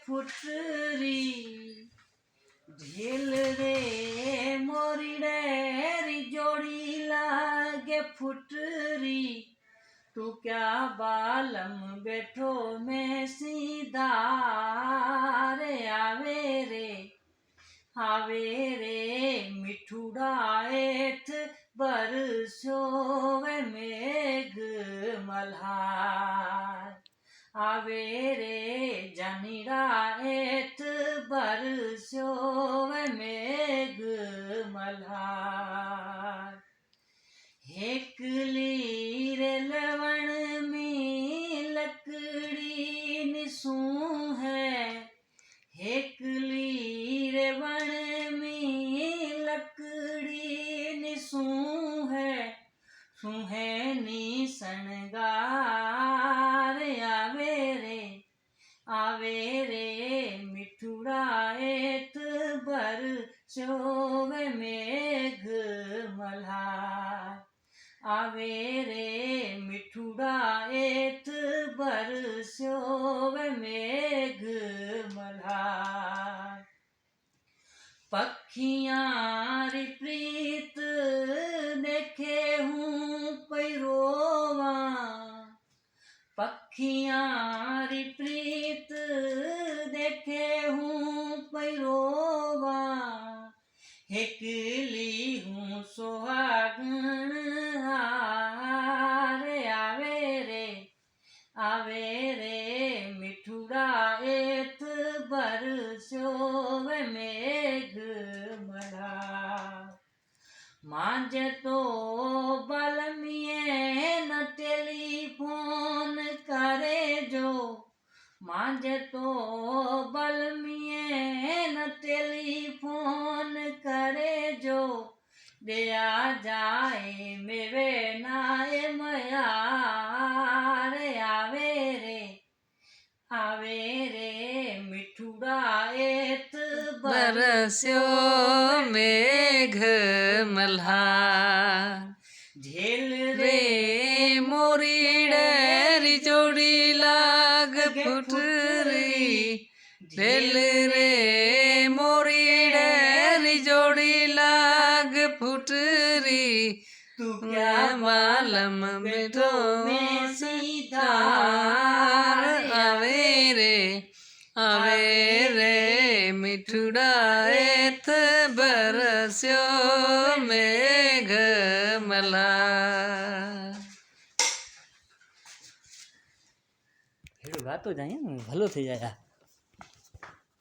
फुटरी ढेल रे मोरी डेरी जोड़ी लागे फुटरी तू क्या बालम बैठो में सीधा रे आवे रे मिठुड़ा एठ बरसो मेघ मल्हार आवे रे जनिड़ा एठ बरसो मेघ मल्हार हेकली रे लवण में लकड़ी निसू है हेकली रे वण में लकड़ी निसू है सुहेनी सनगार आवे रे मिठुड़ा एत बरसो मेघ मल्हार आवे रे मिठुड़ा एत बरसो मेघ मल्हार पखियां री प्रीत देखे हूँ पैरोवा पखियां री प्रीत देखे हूँ पैरोवा हेकली हूँ सुहागन आवे रे मिठुड़ा एत बरसो मेघ मल्हार मांझे तो बलमिए न टेलीफोन करे जो मांझे तो बलमिए न टेलीफोन करे जो दिया जाए मेरे नाय मयार आवे रे मिठुड़ा एत बरस्यो मेघ मल्हार झेल रे मोरी डेरी जोड़ी लाग फुटरी झेल रे मोरी डेरी जोड़ी लाग फुटरी तू क्या मालम बैठो में सीधा आवे रे मिठुड़ा एत बरस्यो मेघ मल्हार गातो जाए भलो थी जाए।